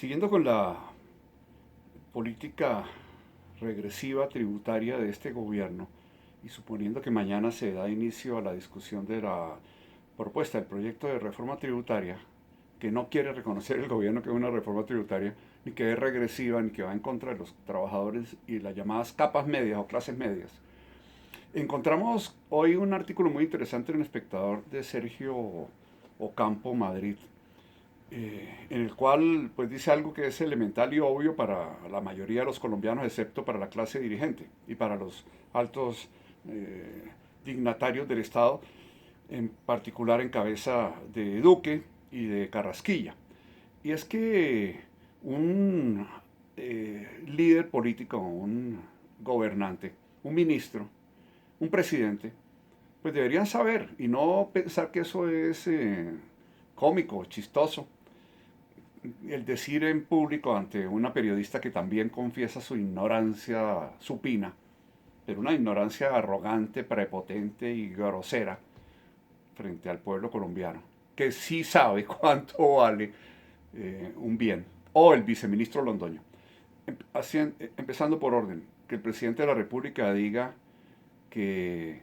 Siguiendo con la política regresiva tributaria de este gobierno y suponiendo que mañana se da inicio a la discusión de la propuesta del proyecto de reforma tributaria, que no quiere reconocer el gobierno que es una reforma tributaria, ni que es regresiva, ni que va en contra de los trabajadores y las llamadas capas medias o clases medias. Encontramos hoy un artículo muy interesante en El Espectador de Sergio Ocampo Madrid, en el cual pues dice algo que es elemental y obvio para la mayoría de los colombianos, excepto para la clase dirigente y para los altos dignatarios del Estado, en particular en cabeza de Duque y de Carrasquilla. Y es que un líder político, un gobernante, un ministro, un presidente, pues deberían saber y no pensar que eso es cómico, chistoso, el decir en público ante una periodista que también confiesa su ignorancia supina, pero una ignorancia arrogante, prepotente y grosera frente al pueblo colombiano, que sí sabe cuánto vale un bien, o el viceministro Londoño. Empezando por orden, que el presidente de la República diga que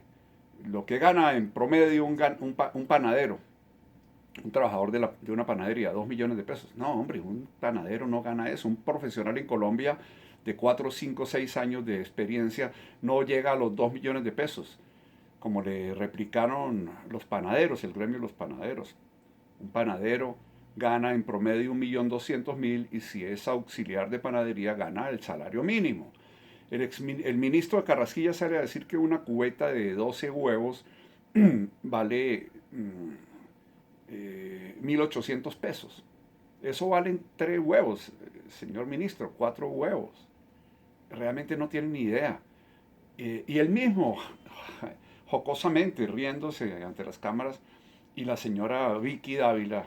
lo que gana en promedio un panadero, un trabajador de una panadería, 2 millones de pesos. No, hombre, un panadero no gana eso. Un profesional en Colombia de 4, 5, 6 años de experiencia no llega a los 2 millones de pesos, como le replicaron los panaderos, el gremio de los panaderos. Un panadero gana en promedio 1.200.000 y si es auxiliar de panadería gana el salario mínimo. El ministro de Carrasquilla sale a decir que una cubeta de 12 huevos vale 1.800 pesos. Eso valen 3 huevos, señor ministro, 4 huevos. Realmente no tienen ni idea. Y él mismo, jocosamente, riéndose ante las cámaras, y la señora Vicky Dávila,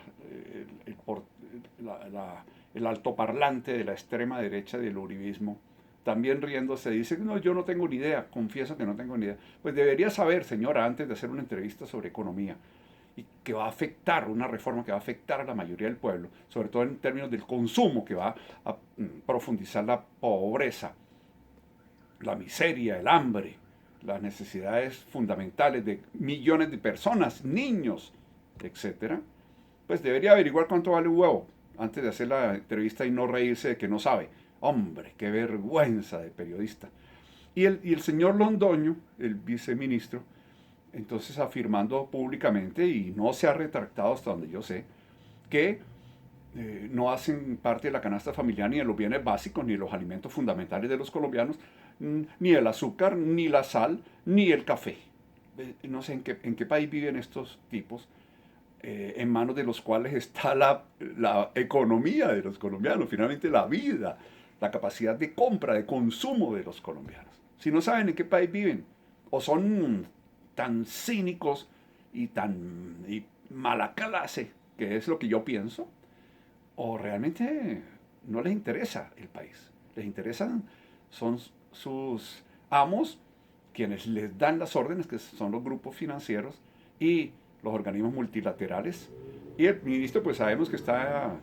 el altoparlante de la extrema derecha del uribismo, también riéndose, dice, no, yo no tengo ni idea, confieso que no tengo ni idea. Pues debería saber, señora, antes de hacer una entrevista sobre economía, y que va a afectar, una reforma que va a afectar a la mayoría del pueblo, sobre todo en términos del consumo, que va a profundizar la pobreza, la miseria, el hambre, las necesidades fundamentales de millones de personas, niños, etcétera, pues debería averiguar cuánto vale un huevo antes de hacer la entrevista y no reírse de que no sabe. Hombre, qué vergüenza de periodista. Y el señor Londoño, el viceministro, entonces afirmando públicamente, y no se ha retractado hasta donde yo sé, que no hacen parte de la canasta familiar ni de los bienes básicos, ni de los alimentos fundamentales de los colombianos, ni el azúcar, ni la sal, ni el café. No sé en qué país viven estos tipos, en manos de los cuales está la economía de los colombianos, finalmente la vida, la capacidad de compra, de consumo de los colombianos. Si no saben en qué país viven, o son tan cínicos y mala clase, que es lo que yo pienso, o realmente no les interesa el país. Les interesan, son sus amos quienes les dan las órdenes, que son los grupos financieros y los organismos multilaterales. Y el ministro, pues sabemos que está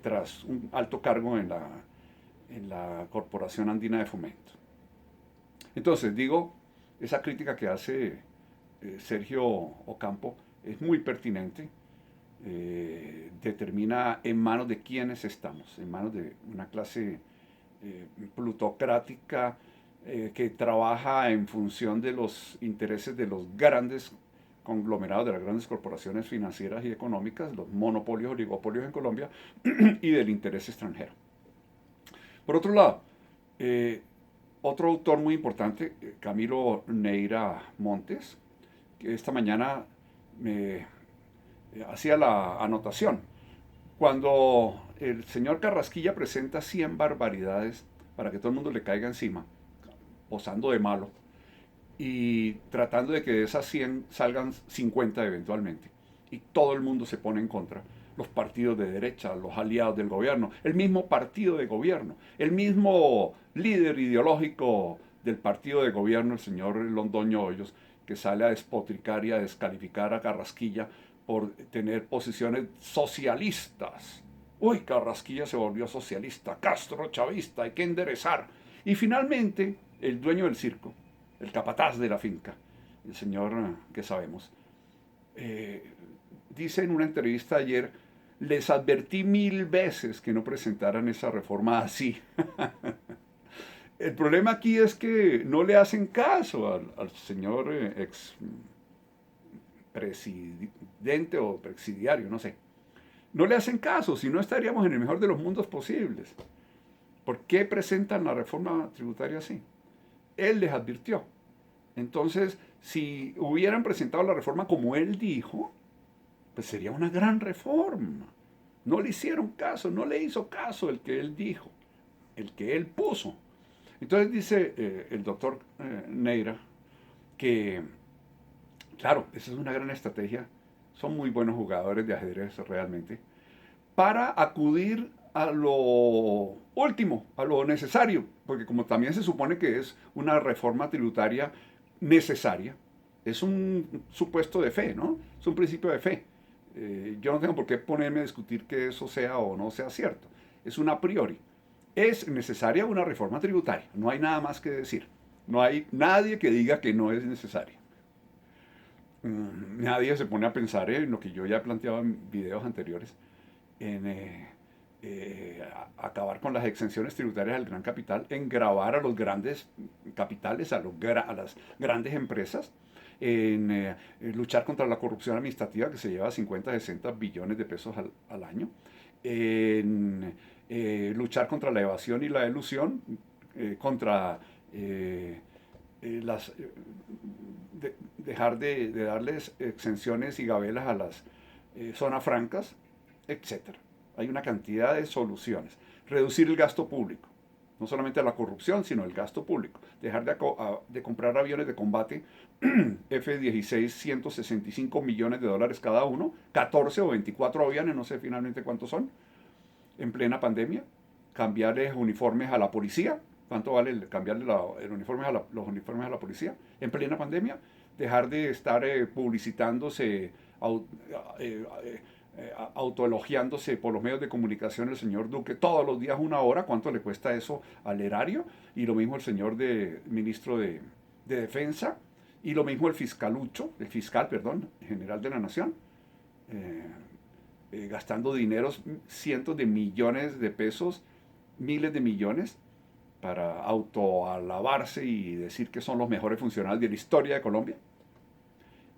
tras un alto cargo en la Corporación Andina de Fomento. Entonces, digo, esa crítica que hace Sergio Ocampo es muy pertinente. Determina en manos de quiénes estamos, en manos de una clase plutocrática que trabaja en función de los intereses de los grandes conglomerados, de las grandes corporaciones financieras y económicas, los monopolios, oligopolios en Colombia, y del interés extranjero. Por otro lado, otro autor muy importante, Camilo Neira Montes, que esta mañana me hacía la anotación. Cuando el señor Carrasquilla presenta 100 barbaridades para que todo el mundo le caiga encima, posando de malo, y tratando de que de esas 100 salgan 50 eventualmente, y todo el mundo se pone en contra, los partidos de derecha, los aliados del gobierno, el mismo partido de gobierno, el mismo líder ideológico del partido de gobierno, el señor Londoño Hoyos, que sale a despotricar y a descalificar a Carrasquilla por tener posiciones socialistas. Uy, Carrasquilla se volvió socialista, Castro chavista, hay que enderezar. Y finalmente, el dueño del circo, el capataz de la finca, el señor que sabemos, eh, dice en una entrevista ayer, les advertí 1000 veces que no presentaran esa reforma así. El problema aquí es que no le hacen caso al señor ex presidente o presidiario, no sé. No le hacen caso, si no estaríamos en el mejor de los mundos posibles. ¿Por qué presentan la reforma tributaria así? Él les advirtió. Entonces, si hubieran presentado la reforma como él dijo, pues sería una gran reforma. No le hicieron caso, no le hizo caso el que él dijo, el que él puso. Entonces dice el doctor Neira que, claro, esa es una gran estrategia, son muy buenos jugadores de ajedrez realmente, para acudir a lo último, a lo necesario, porque como también se supone que es una reforma tributaria necesaria, es un supuesto de fe, ¿no? Es un principio de fe. Yo no tengo por qué ponerme a discutir que eso sea o no sea cierto. Es un a priori. Es necesaria una reforma tributaria, no hay nada más que decir. No hay nadie que diga que no es necesaria. Nadie se pone a pensar en lo que yo ya he planteado en videos anteriores, en acabar con las exenciones tributarias del gran capital, en gravar a los grandes capitales, a las grandes empresas, en luchar contra la corrupción administrativa que se lleva 50, 60 billones de pesos al año, en luchar contra la evasión y la elusión, contra las dejar de darles exenciones y gabelas a las zonas francas, etcétera. Hay una cantidad de soluciones. Reducir el gasto público, no solamente la corrupción, sino el gasto público. Dejar de comprar aviones de combate F-16, 165 millones de dólares cada uno, 14 o 24 aviones, no sé finalmente cuántos son, en plena pandemia. Cambiarles uniformes a la policía, ¿cuánto vale cambiarle los uniformes a la policía en plena pandemia? Dejar de estar publicitándose, autoelogiándose por los medios de comunicación el señor Duque todos los días 1 hora, ¿cuánto le cuesta eso al erario? Y lo mismo el señor ministro de Defensa, y lo mismo el fiscal, perdón, general de la Nación, gastando dineros, cientos de millones de pesos, miles de millones, para autoalabarse y decir que son los mejores funcionarios de la historia de Colombia.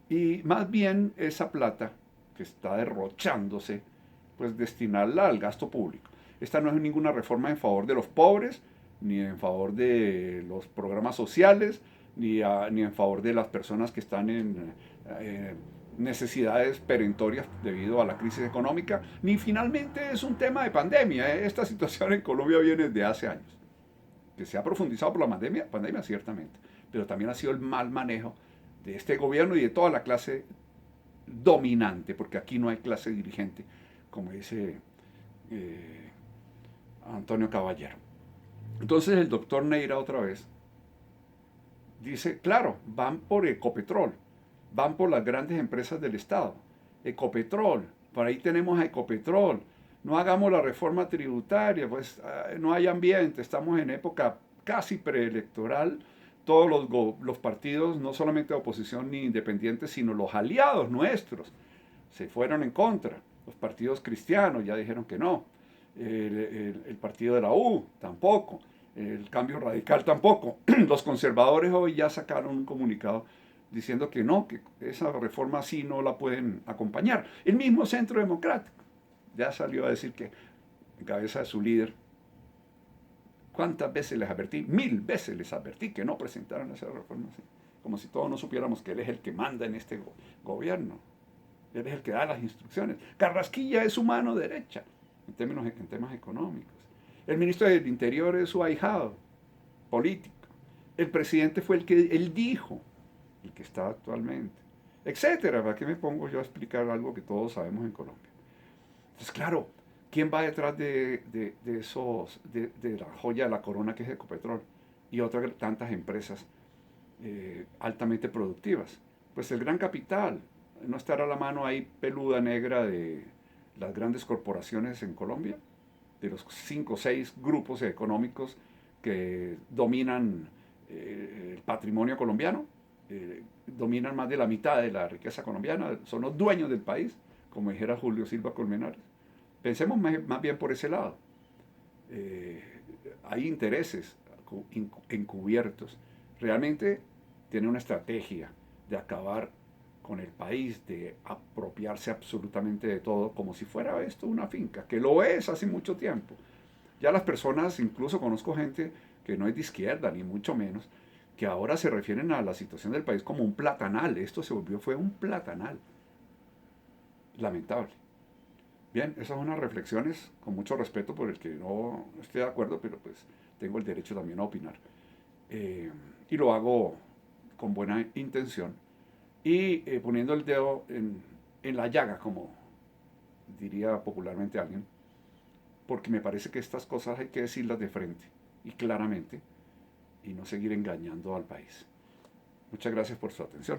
Y más bien esa plata que está derrochándose, pues destinarla al gasto público. Esta no es ninguna reforma en favor de los pobres, ni en favor de los programas sociales, ni en favor de las personas que están en necesidades perentorias debido a la crisis económica, ni finalmente es un tema de pandemia. Esta situación en Colombia viene desde hace años, que se ha profundizado por la pandemia ciertamente, pero también ha sido el mal manejo de este gobierno y de toda la clase dominante, porque aquí no hay clase dirigente, como dice Antonio Caballero. Entonces el doctor Neira otra vez dice, claro, van por Ecopetrol, van por las grandes empresas del Estado. Ecopetrol, por ahí tenemos a Ecopetrol, no hagamos la reforma tributaria, pues no hay ambiente, estamos en época casi preelectoral, todos los partidos, no solamente de oposición ni independientes, sino los aliados nuestros, se fueron en contra. Los partidos cristianos ya dijeron que no, el partido de la U tampoco, el Cambio Radical tampoco. Los conservadores hoy ya sacaron un comunicado diciendo que no, que esa reforma sí no la pueden acompañar. El mismo Centro Democrático ya salió a decir que, en cabeza de su líder, ¿cuántas veces les advertí? 1000 veces les advertí que no presentaran esa reforma así. Como si todos no supiéramos que él es el que manda en este gobierno. Él es el que da las instrucciones. Carrasquilla es su mano derecha en temas económicos. El ministro del Interior es su ahijado político. El presidente fue el que él dijo, el que está actualmente, etcétera. ¿Para qué me pongo yo a explicar algo que todos sabemos en Colombia? Entonces, claro, ¿quién va detrás de la joya de la corona que es Ecopetrol y otras tantas empresas altamente productivas? Pues el gran capital. No estará la mano ahí peluda negra de las grandes corporaciones en Colombia, de los 5 o 6 grupos económicos que dominan el patrimonio colombiano, dominan más de la mitad de la riqueza colombiana, son los dueños del país, como dijera Julio Silva Colmenares. Pensemos más bien por ese lado. Eh, Hay intereses encubiertos. Realmente tiene una estrategia de acabar con el país, de apropiarse absolutamente de todo, como si fuera esto una finca, que lo es hace mucho tiempo. Ya las personas, incluso conozco gente que no es de izquierda, ni mucho menos, que ahora se refieren a la situación del país como un platanal. Esto fue un platanal. Lamentable. Bien, esas son unas reflexiones con mucho respeto por el que no esté de acuerdo, pero pues tengo el derecho también a opinar. Y lo hago con buena intención y poniendo el dedo en la llaga, como diría popularmente alguien, porque me parece que estas cosas hay que decirlas de frente y claramente y no seguir engañando al país. Muchas gracias por su atención.